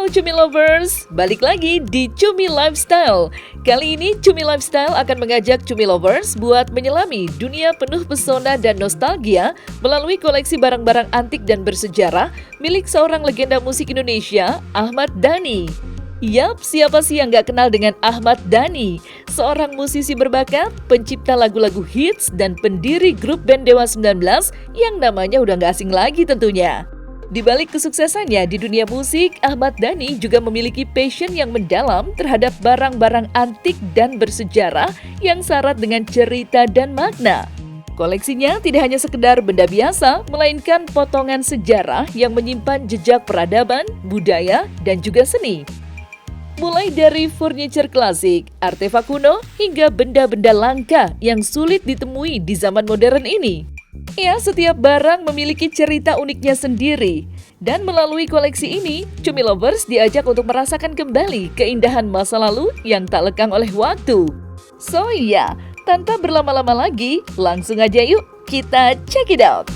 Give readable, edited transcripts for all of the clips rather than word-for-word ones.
Halo Cumi Lovers, balik lagi di Cumi Lifestyle. Kali ini Cumi Lifestyle akan mengajak Cumi Lovers buat menyelami dunia penuh pesona dan nostalgia melalui koleksi barang-barang antik dan bersejarah milik seorang legenda musik Indonesia, Ahmad Dhani. Yap, siapa sih yang gak kenal dengan Ahmad Dhani? Seorang musisi berbakat, pencipta lagu-lagu hits, dan pendiri grup band Dewa 19 yang namanya udah gak asing lagi tentunya. Di balik kesuksesannya di dunia musik, Ahmad Dhani juga memiliki passion yang mendalam terhadap barang-barang antik dan bersejarah yang syarat dengan cerita dan makna. Koleksinya tidak hanya sekedar benda biasa, melainkan potongan sejarah yang menyimpan jejak peradaban, budaya, dan juga seni. Mulai dari furniture klasik, artefak kuno, hingga benda-benda langka yang sulit ditemui di zaman modern ini. Ya, setiap barang memiliki cerita uniknya sendiri. Dan melalui koleksi ini, Cumi Lovers diajak untuk merasakan kembali keindahan masa lalu yang tak lekang oleh waktu. So iya, tanpa berlama-lama lagi, langsung aja yuk kita check it out.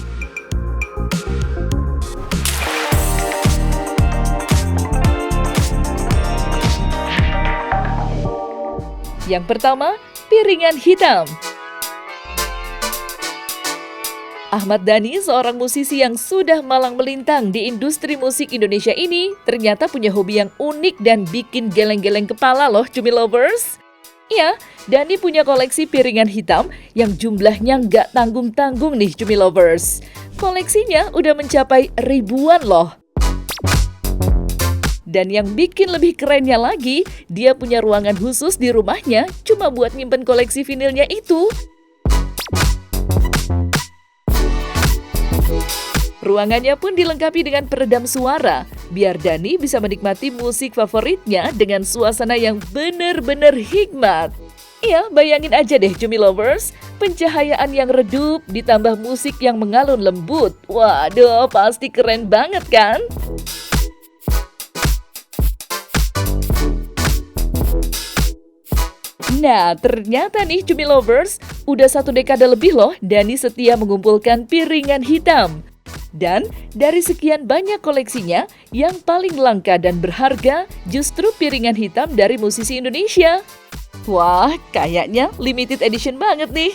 Yang pertama, piringan hitam. Ahmad Dhani, seorang musisi yang sudah malang melintang di industri musik Indonesia ini, ternyata punya hobi yang unik dan bikin geleng-geleng kepala loh Cumi Lovers. Ya, Dhani punya koleksi piringan hitam yang jumlahnya nggak tanggung-tanggung nih Cumi Lovers. Koleksinya udah mencapai ribuan loh. Dan yang bikin lebih kerennya lagi, dia punya ruangan khusus di rumahnya cuma buat nyimpen koleksi vinilnya itu. Ruangannya pun dilengkapi dengan peredam suara, biar Dhani bisa menikmati musik favoritnya dengan suasana yang benar-benar hikmat. Iya, bayangin aja deh Cumi Lovers, pencahayaan yang redup ditambah musik yang mengalun lembut. Waduh, pasti keren banget kan? Nah, ternyata nih Cumi Lovers, udah 1 dekade lebih loh Dhani setia mengumpulkan piringan hitam. Dan dari sekian banyak koleksinya, yang paling langka dan berharga justru piringan hitam dari musisi Indonesia. Wah, kayaknya limited edition banget nih.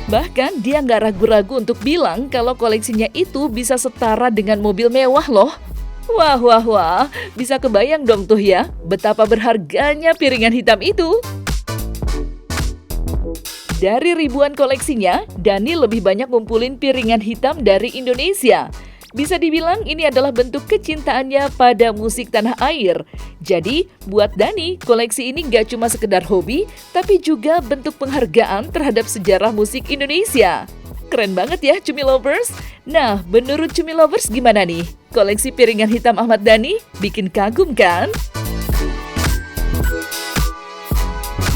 Bahkan dia nggak ragu-ragu untuk bilang kalau koleksinya itu bisa setara dengan mobil mewah loh. Wah, bisa kebayang dong tuh ya, betapa berharganya piringan hitam itu. Dari ribuan koleksinya, Dhani lebih banyak ngumpulin piringan hitam dari Indonesia. Bisa dibilang ini adalah bentuk kecintaannya pada musik tanah air. Jadi, buat Dhani, koleksi ini gak cuma sekedar hobi, tapi juga bentuk penghargaan terhadap sejarah musik Indonesia. Keren banget ya Cumi Lovers. Nah, menurut Cumi Lovers gimana nih? Koleksi piringan hitam Ahmad Dhani bikin kagum kan?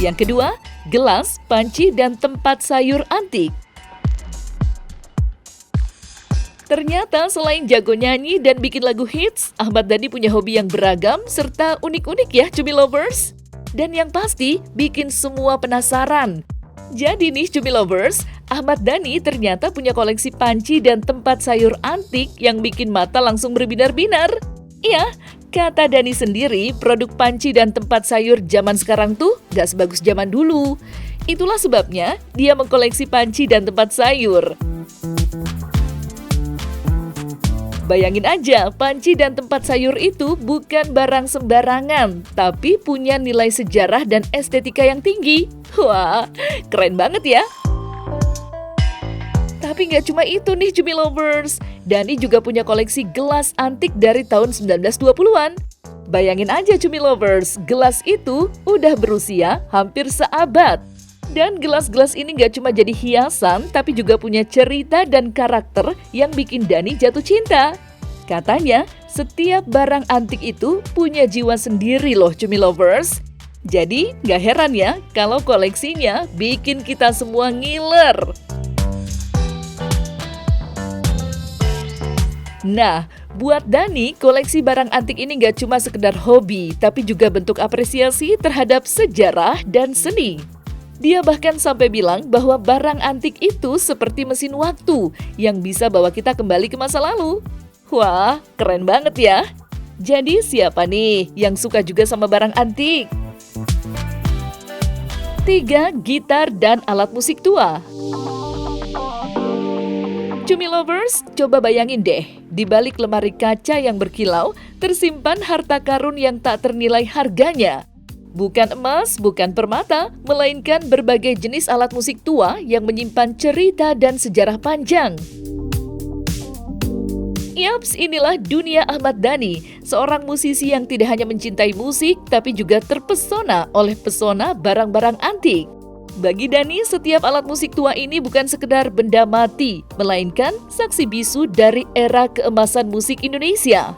Yang kedua, gelas, panci, dan tempat sayur antik. Ternyata selain jago nyanyi dan bikin lagu hits, Ahmad Dhani punya hobi yang beragam serta unik-unik ya Cumi Lovers. Dan yang pasti, bikin semua penasaran. Jadi nih Cumi Lovers, Ahmad Dhani ternyata punya koleksi panci dan tempat sayur antik yang bikin mata langsung berbinar-binar. Iya, kata Dhani sendiri, produk panci dan tempat sayur zaman sekarang tuh gak sebagus zaman dulu. Itulah sebabnya dia mengkoleksi panci dan tempat sayur. Bayangin aja, panci dan tempat sayur itu bukan barang sembarangan, tapi punya nilai sejarah dan estetika yang tinggi. Wah, keren banget ya! Tapi nggak cuma itu nih Cumi Lovers, Dhani juga punya koleksi gelas antik dari tahun 1920-an. Bayangin aja Cumi Lovers, gelas itu udah berusia hampir seabad. Dan gelas-gelas ini nggak cuma jadi hiasan, tapi juga punya cerita dan karakter yang bikin Dhani jatuh cinta. Katanya, setiap barang antik itu punya jiwa sendiri loh Cumi Lovers. Jadi, nggak heran ya kalau koleksinya bikin kita semua ngiler. Nah, buat Dhani, koleksi barang antik ini nggak cuma sekedar hobi, tapi juga bentuk apresiasi terhadap sejarah dan seni. Dia bahkan sampai bilang bahwa barang antik itu seperti mesin waktu yang bisa bawa kita kembali ke masa lalu. Wah, keren banget ya. Jadi siapa nih yang suka juga sama barang antik? 3. Gitar dan alat musik tua. Cumi Lovers, coba bayangin deh, di balik lemari kaca yang berkilau, tersimpan harta karun yang tak ternilai harganya. Bukan emas, bukan permata, melainkan berbagai jenis alat musik tua yang menyimpan cerita dan sejarah panjang. Yaps, inilah dunia Ahmad Dhani, seorang musisi yang tidak hanya mencintai musik, tapi juga terpesona oleh pesona barang-barang antik. Bagi Dhani, setiap alat musik tua ini bukan sekedar benda mati, melainkan saksi bisu dari era keemasan musik Indonesia.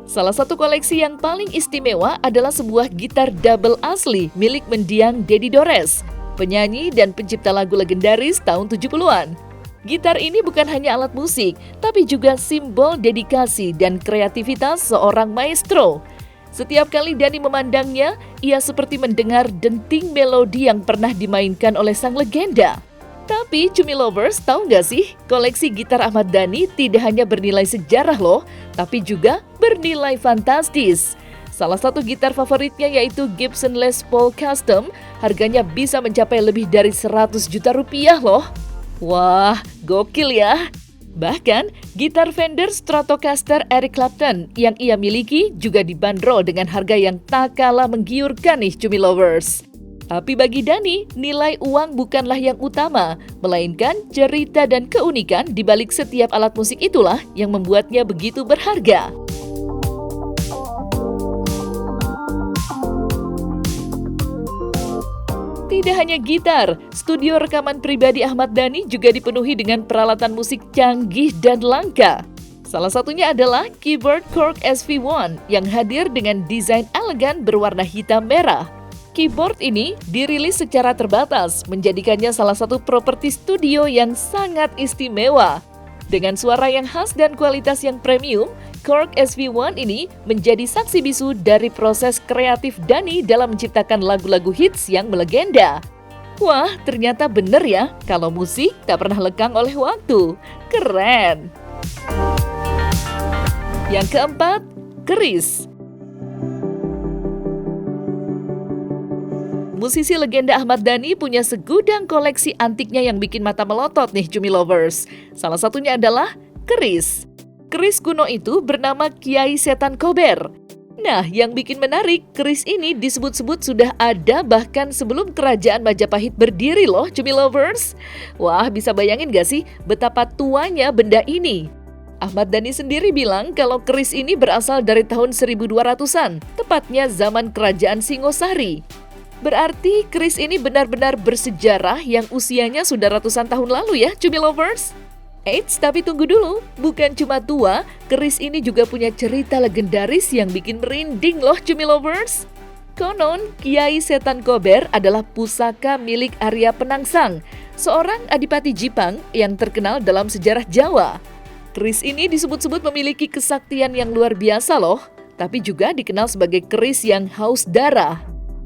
Salah satu koleksi yang paling istimewa adalah sebuah gitar double asli milik mendiang Dedi Dores, penyanyi dan pencipta lagu legendaris tahun 70-an. Gitar ini bukan hanya alat musik, tapi juga simbol dedikasi dan kreativitas seorang maestro. Setiap kali Dhani memandangnya, ia seperti mendengar denting melodi yang pernah dimainkan oleh sang legenda. Tapi Cumi Lovers, tahu nggak sih, koleksi gitar Ahmad Dhani tidak hanya bernilai sejarah loh, tapi juga bernilai fantastis. Salah satu gitar favoritnya yaitu Gibson Les Paul Custom, harganya bisa mencapai lebih dari 100 juta rupiah loh. Wah, gokil ya! Bahkan, gitar Fender Stratocaster Eric Clapton yang ia miliki juga dibanderol dengan harga yang tak kalah menggiurkan nih Cumi Lovers. Tapi bagi Dhani, nilai uang bukanlah yang utama, melainkan cerita dan keunikan di balik setiap alat musik itulah yang membuatnya begitu berharga. Tidak hanya gitar, studio rekaman pribadi Ahmad Dhani juga dipenuhi dengan peralatan musik canggih dan langka. Salah satunya adalah keyboard Korg SV1 yang hadir dengan desain elegan berwarna hitam merah. Keyboard ini dirilis secara terbatas, menjadikannya salah satu properti studio yang sangat istimewa. Dengan suara yang khas dan kualitas yang premium, Korg SV1 ini menjadi saksi bisu dari proses kreatif Dhani dalam menciptakan lagu-lagu hits yang melegenda. Wah, ternyata bener ya, kalau musik tak pernah lekang oleh waktu. Keren! Yang keempat, keris. Musisi legenda Ahmad Dhani punya segudang koleksi antiknya yang bikin mata melotot nih Cumi Lovers. Salah satunya adalah keris. Keris kuno itu bernama Kiai Setan Kober. Nah, yang bikin menarik, keris ini disebut-sebut sudah ada bahkan sebelum kerajaan Majapahit berdiri loh, Cumi Lovers. Wah, bisa bayangin gak sih betapa tuanya benda ini? Ahmad Dhani sendiri bilang kalau keris ini berasal dari tahun 1200-an, tepatnya zaman kerajaan Singosari. Berarti keris ini benar-benar bersejarah yang usianya sudah ratusan tahun lalu ya, Cumi Lovers? Eits, tapi tunggu dulu, bukan cuma tua, keris ini juga punya cerita legendaris yang bikin merinding loh Cumi Lovers. Konon, Kiai Setan Kober adalah pusaka milik Arya Penangsang, seorang adipati Jipang yang terkenal dalam sejarah Jawa. Keris ini disebut-sebut memiliki kesaktian yang luar biasa loh, tapi juga dikenal sebagai keris yang haus darah.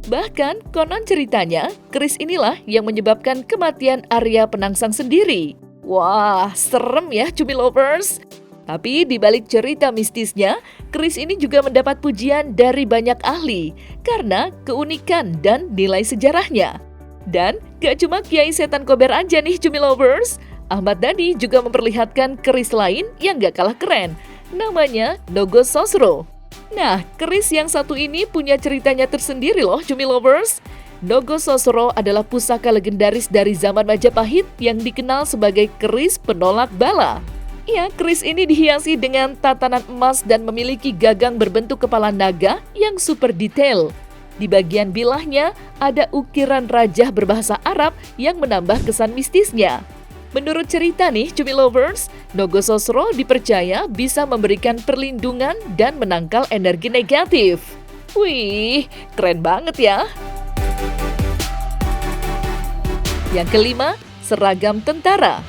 Bahkan, konon ceritanya, keris inilah yang menyebabkan kematian Arya Penangsang sendiri. Wah, serem ya Cumi Lovers. Tapi di balik cerita mistisnya, keris ini juga mendapat pujian dari banyak ahli karena keunikan dan nilai sejarahnya. Dan gak cuma Kiai Setan Kober aja nih Cumi Lovers, Ahmad Dhani juga memperlihatkan keris lain yang gak kalah keren. Namanya Nogososro. Nah, keris yang satu ini punya ceritanya tersendiri loh Cumi Lovers. Nogososro adalah pusaka legendaris dari zaman Majapahit yang dikenal sebagai keris penolak bala. Ya, keris ini dihiasi dengan tatanan emas dan memiliki gagang berbentuk kepala naga yang super detail. Di bagian bilahnya ada ukiran rajah berbahasa Arab yang menambah kesan mistisnya. Menurut cerita nih Cumi Lovers, Nogososro dipercaya bisa memberikan perlindungan dan menangkal energi negatif. Wih, keren banget ya! Yang kelima, seragam tentara.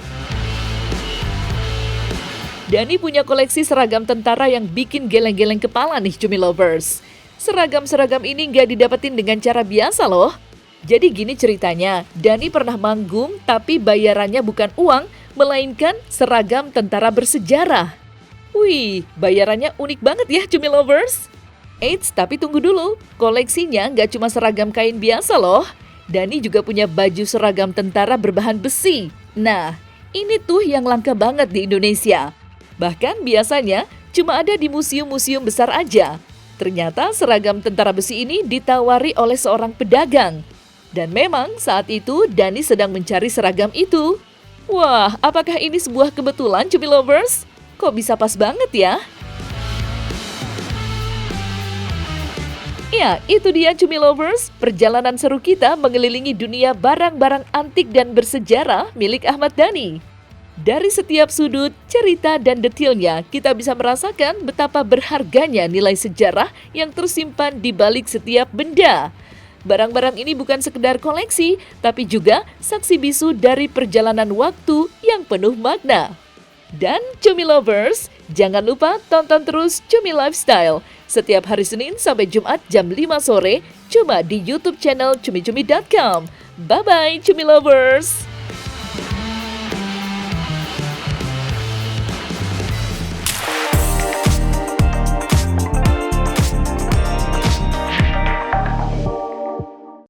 Dhani punya koleksi seragam tentara yang bikin geleng-geleng kepala nih Cumi Lovers. Seragam-seragam ini nggak didapetin dengan cara biasa loh. Jadi gini ceritanya, Dhani pernah manggung tapi bayarannya bukan uang, melainkan seragam tentara bersejarah. Wih, bayarannya unik banget ya Cumi Lovers. Eits, tapi tunggu dulu. Koleksinya nggak cuma seragam kain biasa loh. Dani juga punya baju seragam tentara berbahan besi. Nah, ini tuh yang langka banget di Indonesia. Bahkan biasanya cuma ada di museum-museum besar aja. Ternyata seragam tentara besi ini ditawari oleh seorang pedagang. Dan memang saat itu Dani sedang mencari seragam itu. Wah, apakah ini sebuah kebetulan Cumi Lovers? Kok bisa pas banget ya? Ya, itu dia Cumi Lovers, perjalanan seru kita mengelilingi dunia barang-barang antik dan bersejarah milik Ahmad Dhani. Dari setiap sudut, cerita dan detailnya, kita bisa merasakan betapa berharganya nilai sejarah yang tersimpan di balik setiap benda. Barang-barang ini bukan sekedar koleksi, tapi juga saksi bisu dari perjalanan waktu yang penuh makna. Dan Cumi Lovers, jangan lupa tonton terus Cumi Lifestyle setiap hari Senin sampai Jumat jam 5 sore cuma di YouTube channel cumicumi.com. Bye-bye Cumi Lovers!